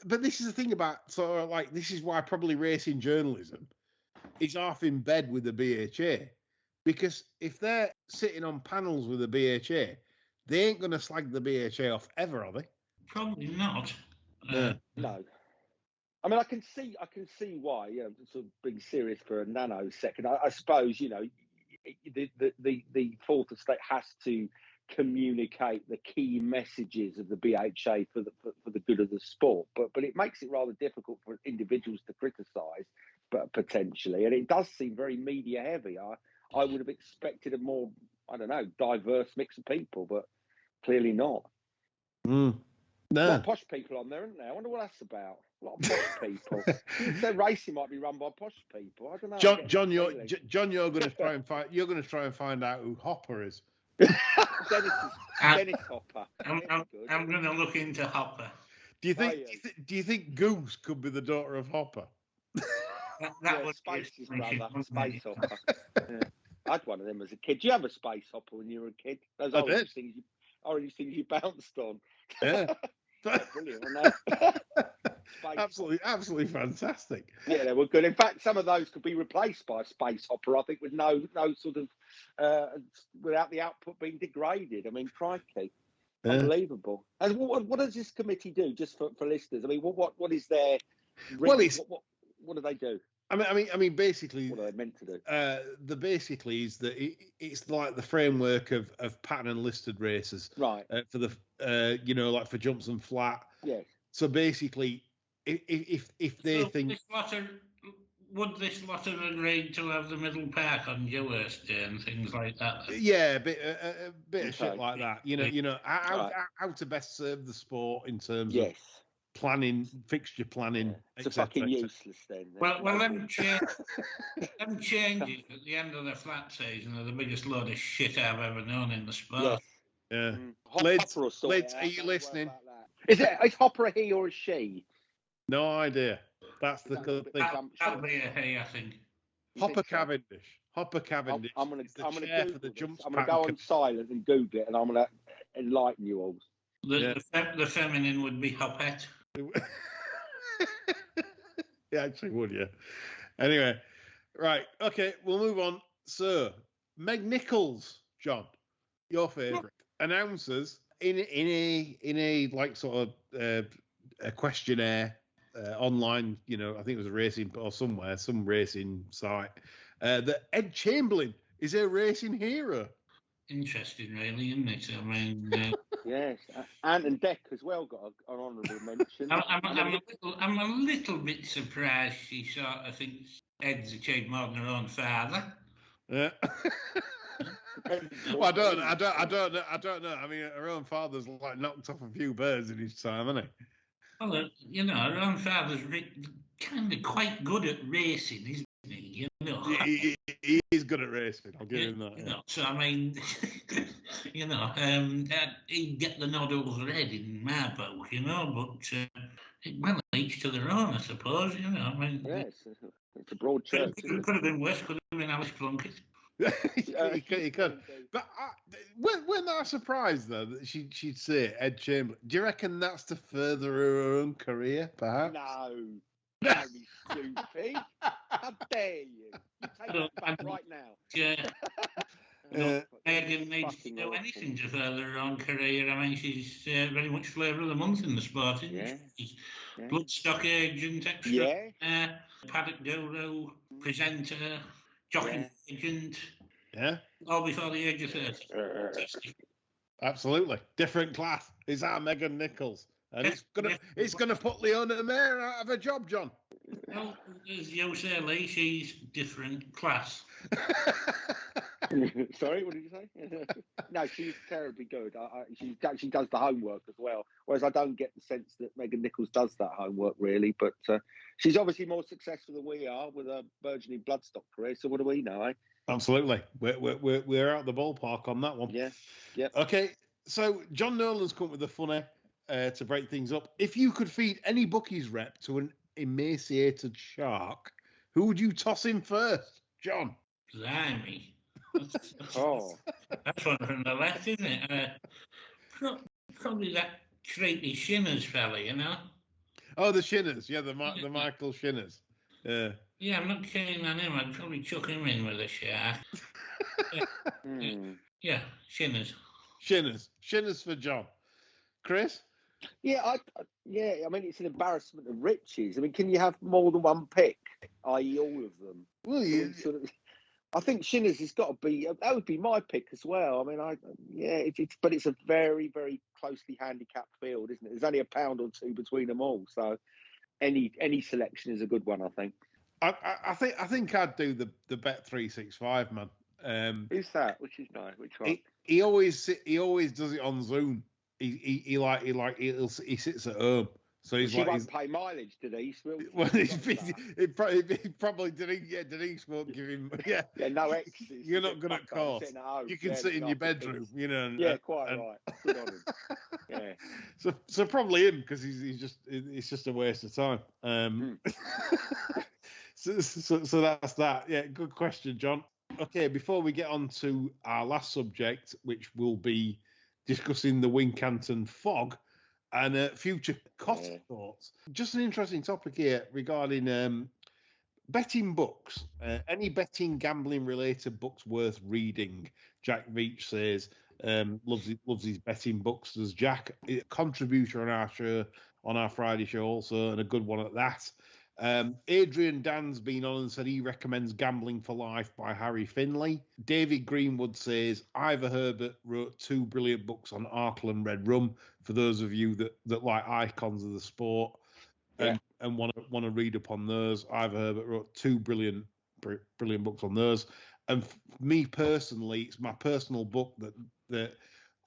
but this is the thing about sort of like this is why probably racing journalism is half in bed with the BHA, because if they're sitting on panels with the BHA, they ain't going to slag the BHA off ever, are they? Probably not. No. I mean, I can see why. Sort of being serious for a nanosecond. I suppose the fourth estate has to communicate the key messages of the BHA for the good of the sport, but it makes it rather difficult for individuals to criticise, but potentially, and it does seem very media heavy. I would have expected a more, I don't know, diverse mix of people, but clearly not. No. A lot of posh people on there, isn't there? I wonder what that's about. A lot of posh people. So racing might be run by posh people. I don't know. John, you're going to try and find out who Hopper is. Dennis Hopper. I'm going to look into Hopper. Do you think Goose could be the daughter of Hopper? That was Space's brother, Space Hopper. Yeah. I had one of them as a kid. Did you have a Space Hopper when you were a kid? Those orange things you bounced on. Yeah. Brilliant, wasn't they? Absolutely fantastic. Yeah, they were good. In fact, some of those could be replaced by a Space Hopper, I think, with no sort of without the output being degraded. I mean, crikey, unbelievable. And what does this committee do, just for listeners? I mean, what is their what do they do? I mean, basically, what are they meant to do? The basically is that it's like the framework of pattern and listed races, right? For the like for jumps and flat. Yes. So basically, if they think would this lot have agreed to have the middle park on Dewhurst Day and things like that? Yeah, a bit of shit like that. How to best serve the sport in terms of planning, fixture planning. It's fucking useless then. Well, them changes at the end of the flat season are the biggest load of shit I've ever known in the sport. Yes. Yeah. Lids, are you listening? Is Hopper a he or a she? No idea. That's the good thing. That'll be a he, I think. Hopper Cavendish. I'm going to go on silent and Google it, and I'm going to enlighten you all. The feminine would be Hoppette. It actually would, yeah. Anyway, right, okay, we'll move on. So, Meg Nichols, John, your favourite, announces in a like sort of a questionnaire online. I think it was a racing or some racing site. That Ed Chamberlain is a racing hero. Interesting, really, isn't it? I mean, yes, Ant and Deck as well got an honourable mention. I'm a little bit surprised she sort of thinks Ed's achieved more than her own father. Yeah. Well, I don't know. I mean, her own father's like knocked off a few birds in his time, hasn't he? Well, her own father's kind of quite good at racing, isn't he? He is good at racing. I'll give him that. Yeah. So I mean, he'd get the nod over the head in my book, but well, each to their own, I suppose. I mean, yes, It's a broad church. It could have been worse. Could have been Alice Plunkett. he could. But weren't I surprised though that she'd say Ed Chamberlain? Do you reckon that's to further her own career, perhaps? No, don't be stupid. How dare you? You take that back right now. Yeah. Megan needs to do anything to further her own career. I mean, she's very much flavour of the month in the sport, isn't she? Bloodstock agent, extra, paddock guru, presenter, jockey agent. Yeah. All before the age of 30. Absolutely. Different class. Is our Megan Nichols. And it's gonna put Leona Mayer out of a job, John. Well, as you say, Lee, she's different class. Sorry, what did you say? No, she's terribly good. She does the homework as well. Whereas I don't get the sense that Megan Nichols does that homework really. But she's obviously more successful than we are with a burgeoning bloodstock career. So what do we know, eh? Absolutely, we're out the ballpark on that one. Yeah. Okay, so John Nolan's come up with a funny to break things up. If you could feed any bookies rep to an emaciated shark, who would you toss in first, John? Blimey. That's one from the left, isn't it? Probably that creepy Shinners fella, you know. Oh, the Shinners, the Michael Shinners. Yeah, I'm not keen on him. I'd probably chuck him in with a shark. Yeah, Shinners. Shinners for John. Chris? Yeah, I mean, it's an embarrassment of riches. I mean, can you have more than one pick, i.e., all of them? Well, I think Shinners has got to be. That would be my pick as well. I mean, but it's a very, very closely handicapped field, isn't it? There's only a pound or two between them all, so any selection is a good one, I think. I think I'd do the Bet 365 man. Who's that? Which is nice. Which one? He always does it on Zoom. He sits at home. So he won't pay mileage, Denise. Well, he probably Denise won't give him. Yeah, no exes. You're not good at course. You can sit in your bedroom, you know. Quite right. Good on him. Yeah. So probably him because it's just a waste of time. So that's that. Yeah, good question, John. Okay, before we get on to our last subject, which will be discussing the Wincanton fog and future cost thoughts. Just an interesting topic here regarding betting books. Any betting, gambling related books worth reading? Jack Veach says loves his betting books. There's Jack, a contributor on our show, on our Friday show also, and a good one at that. Adrian Dan's been on and said he recommends Gambling for Life by Harry Finlay. David Greenwood says Ivor Herbert wrote 2 brilliant books on Arkle and Red Rum for those of you that like icons of the sport and want to read up on those. Ivor Herbert wrote 2 brilliant books on those. And for me personally, it's my personal book that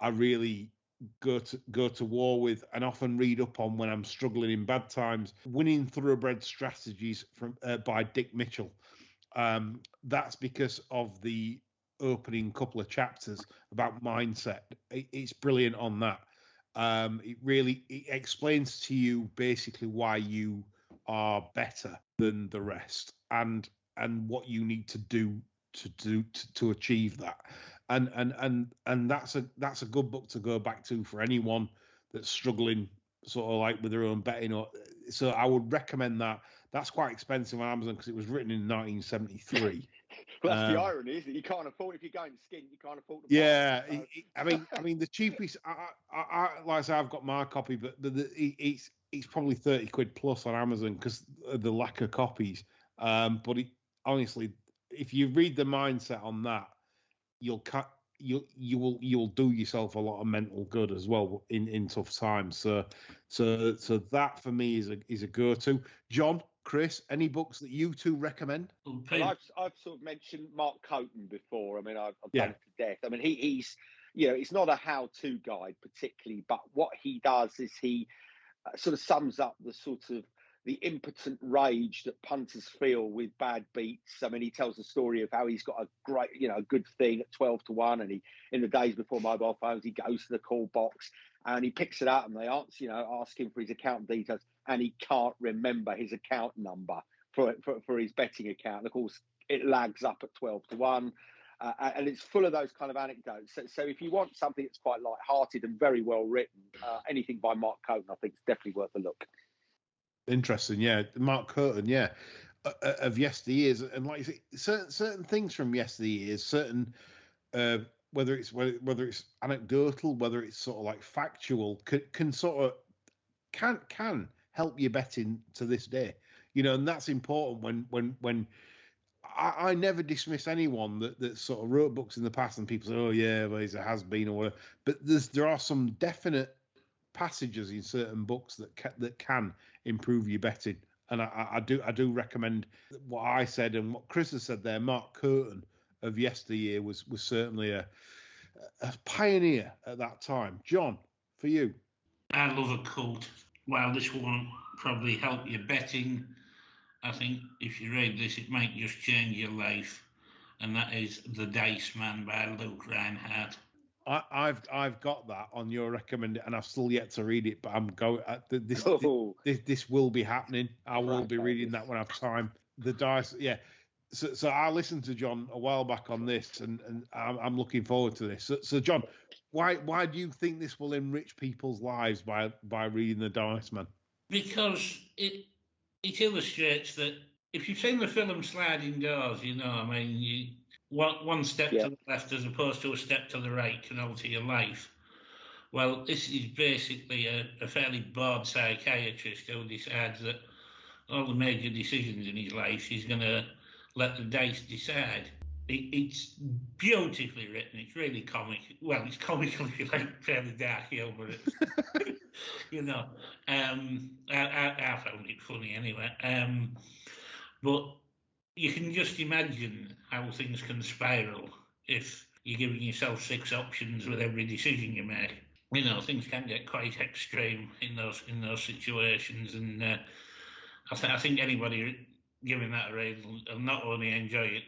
I really go to war with and often read up on when I'm struggling in bad times. Winning Thoroughbred Strategies by Dick Mitchell. That's because of the opening couple of chapters about mindset. It's brilliant on that. It explains to you basically why you are better than the rest and what you need to do to achieve that. And that's a good book to go back to for anyone that's struggling sort of like with their own betting. So I would recommend that. That's quite expensive on Amazon because it was written in 1973. Well, that's the irony, isn't it? You can't afford, if you're going to skint, you can't afford to buy it. I mean, the cheapest. I like I say, I've got my copy, but it's probably 30 quid plus on Amazon because of the lack of copies. But honestly, if you read the mindset on that, you will do yourself a lot of mental good as well in tough times. So that for me is a go-to. John, Chris, any books that you two recommend? Well, I've sort of mentioned Mark Coton before. I mean, I've done it to death. I mean, he's it's not a how-to guide particularly, but what he does is he sort of sums up the impotent rage that punters feel with bad beats. I mean, he tells the story of how he's got a great, a good thing at 12-1, and in the days before mobile phones, he goes to the call box and he picks it up, and they ask him for his account details, and he can't remember his account number for his betting account. And of course, it lags up at 12-1. And it's full of those kind of anecdotes. So if you want something that's quite light-hearted and very well written, anything by Mark Coton, I think, is definitely worth a look. Interesting, yeah. Mark Coton, yeah, of yesteryears, and like you say, certain things from yesteryears, certain whether it's anecdotal, whether it's sort of like factual, can sort of can help you betting to this day, and that's important when. I never dismiss anyone that sort of wrote books in the past and people say, oh, yeah, well, he's a has-been or whatever. But there are some definite passages in certain books that can improve your betting. And I do recommend what I said and what Chris has said there. Mark Coton of yesteryear was certainly a pioneer at that time. John, for you? I love a quote. While this won't probably help your betting, I think if you read this, it might just change your life, and that is The Dice Man by Luke Reinhardt. I've got that on your recommend, and I've still yet to read it, but I'm going. This will be happening. I will be reading that when I have time. The Dice, yeah. So I listened to John a while back on this, and I'm looking forward to this. So John, why do you think this will enrich people's lives by reading The Dice Man? Because it illustrates that if you've seen the film Sliding Doors, one step to the left as opposed to a step to the right can alter your life. Well, this is basically a fairly bored psychiatrist who decides that all the major decisions in his life he's going to let the dice decide. It's beautifully written. It's really comic. Well, it's comical if you like fairly dark humour. I found it funny anyway. But you can just imagine how things can spiral if you're giving yourself 6 options with every decision you make. Things can get quite extreme in those situations, and I think anybody giving that a read will not only enjoy it,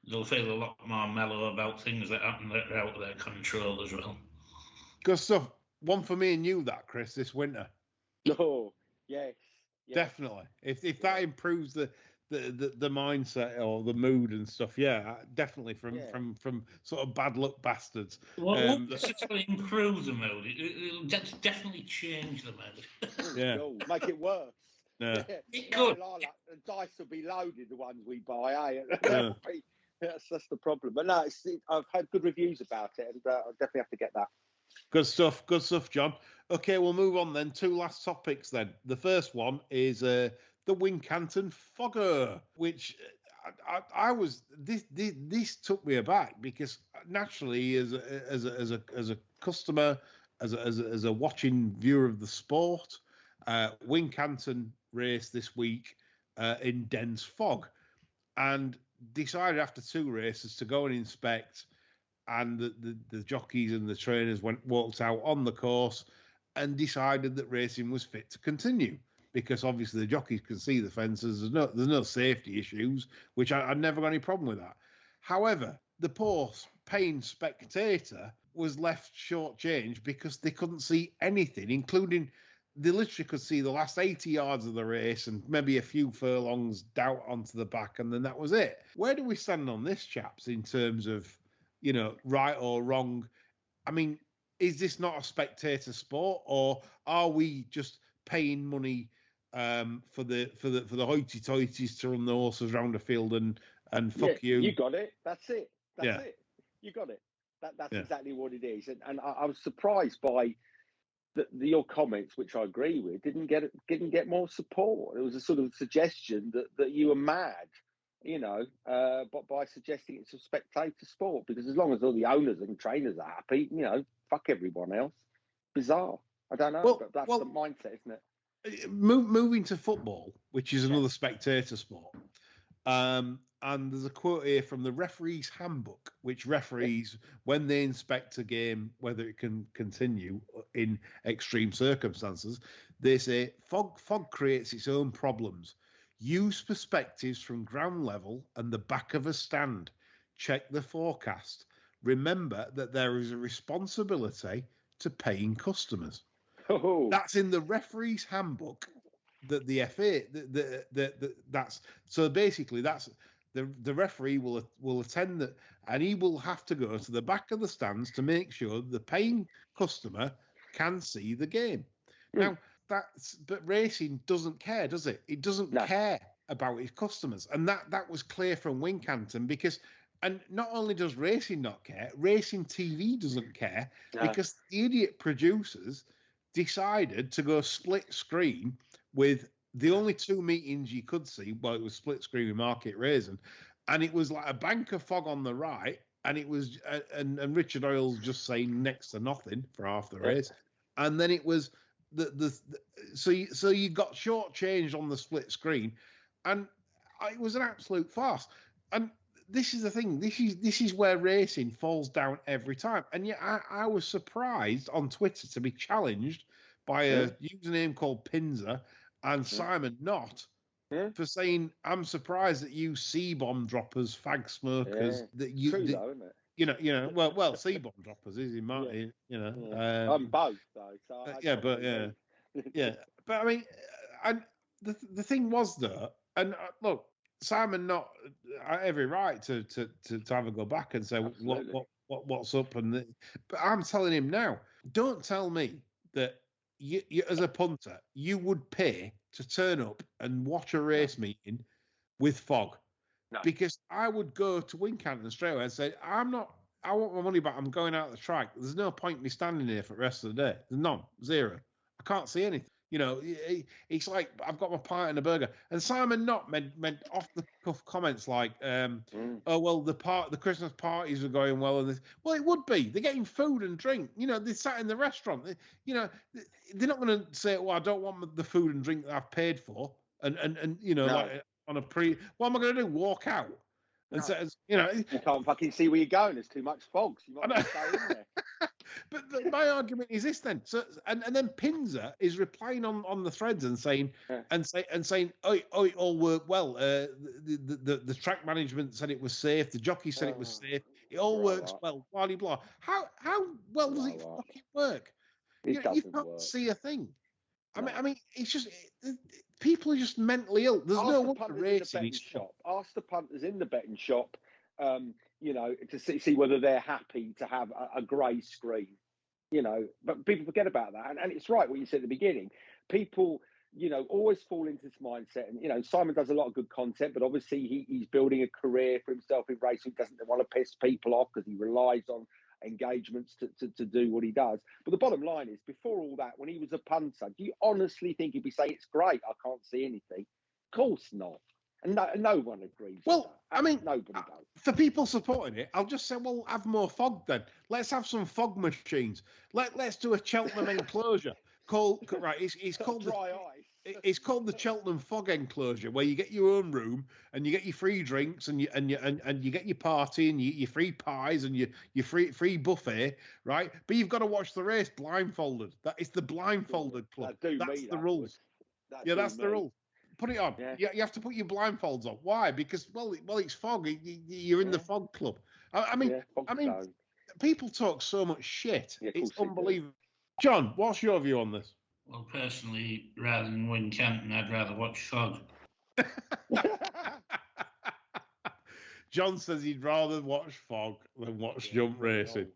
they'll feel a lot more mellow about things that happen that are out of their control as well. Good stuff. One for me and you, that Chris, this winter. Oh, yes. Definitely. If that improves the mindset or the mood and stuff, definitely from sort of bad luck bastards. Well, necessarily improve the mood. It'll definitely change the mood. Yeah, make it worse. Yeah. It could. The dice will be loaded, the ones we buy. That's the problem. But no, I've had good reviews about it, and I'll definitely have to get that. Good stuff, John. Okay, we'll move on then. 2 last topics then. The first one is the Wincanton Fogger, which I was this took me aback because naturally as a customer, as a watching viewer of the sport, Wincanton raced this week in dense fog, and decided after 2 races to go and inspect. And the jockeys and the trainers walked out on the course and decided that racing was fit to continue because obviously the jockeys can see the fences. There's no safety issues, which I'd never got any problem with that. However, the poor paying spectator was left shortchanged because they couldn't see anything, including they literally could see the last 80 yards of the race and maybe a few furlongs down onto the back, and then that was it. Where do we stand on this, chaps, in terms of right or wrong? I mean, is this not a spectator sport, or are we just paying money for the hoity-toities to run the horses around the field and fuck you? You got it. That's it. That's it. You got it. That's exactly what it is. And I was surprised by your comments, which I agree with, didn't get more support. It was a sort of suggestion that you were mad. But by suggesting it's a spectator sport, because as long as all the owners and trainers are happy, fuck everyone else. Bizarre. I don't know, but that's the mindset, isn't it? Moving to football, which is another spectator sport, and there's a quote here from the referee's handbook, which referees, when they inspect a game, whether it can continue in extreme circumstances, they say fog creates its own problems. Use perspectives from ground level and the back of a stand. Check the forecast. Remember that there is a responsibility to paying customers. Oh. That's in the referee's handbook the FA that's so basically that's the referee will attend that, and he will have to go to the back of the stands to make sure the paying customer can see the game. Now but racing doesn't care, does it? It doesn't care about its customers, and that was clear from Wincanton because. And not only does racing not care, racing TV doesn't care because the idiot producers decided to go split screen with the only two meetings you could see. Well, it was split screen with Market Raisin, and it was like a bank of fog on the right, and it was and Richard Oils just saying next to nothing for half the race, and then it was so you got shortchanged on the split screen, and it was an absolute farce. And this is the thing. This is where racing falls down every time. And yet I was surprised on Twitter to be challenged by a username called Pinzer and Simon Knott for saying, I'm surprised that you C-bomb droppers, fag smokers, that you... True though, isn't it? Well, C-bomb droppers is in my... I'm both, though. So yeah. But I mean, and the thing was, though, and look, Simon not every right to have a go back and say what's up, but I'm telling him now, don't tell me that you as a punter you would pay to turn up and watch a race meeting with fog, because I would go to Wincanton straight away and say I want my money back. I'm going out the track. There's no point me standing here for the rest of the day. There's none, zero. I can't see anything. It's like I've got my pint and a burger. And Simon Knott meant off the cuff comments like, "Oh well, the Christmas parties are going well." And well, it would be. They're getting food and drink. They sat in the restaurant. They're not going to say, "Well, I don't want the food and drink that I've paid for." And like on a what am I going to do? Walk out? And so, you can't fucking see where you're going. There's too much fog. So you might stay in there. But my argument is this then. So and then Pinzer is replying on the threads and saying oh, it all worked well. The track management said it was safe. The jockey said it was safe. It all works well. Blah blah blah. How well does it fucking work? You can't see a thing. I mean, it's just people are just mentally ill. There's no wonder racing. Ask the punters in the betting shop. To see whether they're happy to have a grey screen, but people forget about that. And it's right what you said at the beginning. People, always fall into this mindset. And, Simon does a lot of good content, but obviously he's building a career for himself in racing. He doesn't want to piss people off because he relies on engagements to do what he does. But the bottom line is, before all that, when he was a punter, do you honestly think he'd be saying, it's great, I can't see anything? Of course not. And no one agrees. Well, I mean, nobody does. For people supporting it, I'll just say, well, have more fog then. Let's have some fog machines. Let's do a Cheltenham enclosure. It's called dry ice. It's called the Cheltenham Fog Enclosure, where you get your own room and you get your free drinks and you get your party and your free pies and your free buffet, right? But you've got to watch the race blindfolded. That is the blindfolded club. That's the rules. That's the rule. Put it on. Yeah. You have to put your blindfolds on. Why? Because it's fog. You're in the fog club. I mean, people talk so much shit. It's unbelievable. John, what's your view on this? Well, personally, rather than Wincanton, I'd rather watch fog. John says he'd rather watch fog than watch jump racing.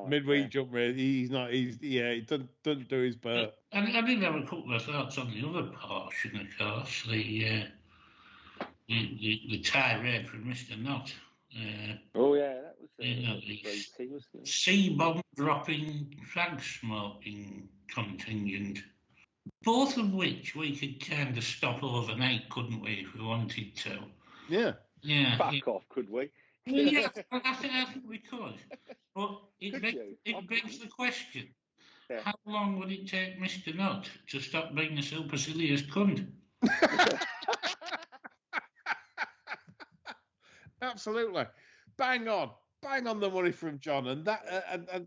Midweek jump race. He doesn't do his part. I did have a couple of thoughts on the other portion, of course. The tirade from Mr. Knott. That was crazy, wasn't it? C-bomb dropping, flag smoking contingent. Both of which we could kind of stop overnight, couldn't we, if we wanted to? Yeah. Back off, could we? Well, yeah, I think we could. But it begs the question, how long would it take Mr. Nutt to stop being a supercilious cunt? Absolutely. Bang on the money from John. And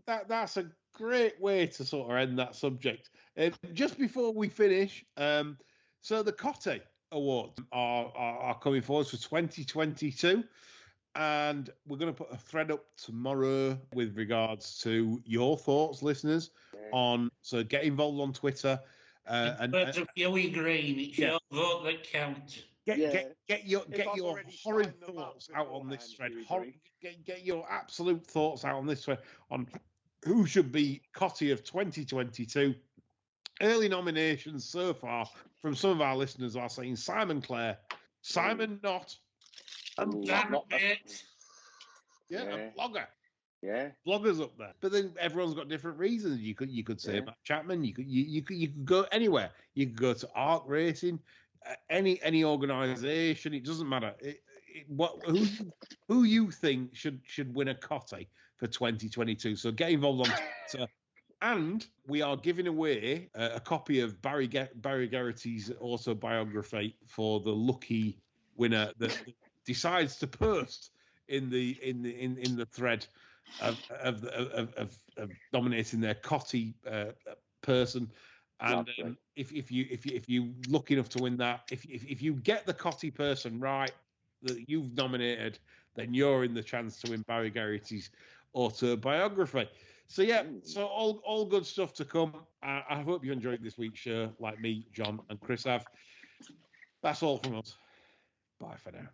that's a great way to sort of end that subject. Just before we finish, so the Cotte Awards are coming forward for 2022. And we're going to put a thread up tomorrow with regards to your thoughts, listeners, so get involved on Twitter. Birds of yellow green. It's your vote that counts. Get your horrid thoughts out on this thread. Get your absolute thoughts out on this thread on who should be Cotty of 2022. Early nominations so far from some of our listeners are saying Simon Clare, Simon Knott, and Pitt. A blogger. Yeah, bloggers up there. But then everyone's got different reasons. You could say Matt Chapman. You could go anywhere. You could go to Arc Racing, any organisation. It doesn't matter. Who you think should win a Cotty for 2022. So get involved on Twitter. And we are giving away a copy of Barry Geraghty's autobiography for the lucky winner that decides to post in the thread of nominating their Cotty person. And if you lucky enough to win that, if you get the Cotty person right that you've nominated, then you're in the chance to win Barry Geraghty's autobiography. So so all good stuff to come. I hope you enjoyed this week's show, like me, John, and Chris have. That's all from us. Bye for now.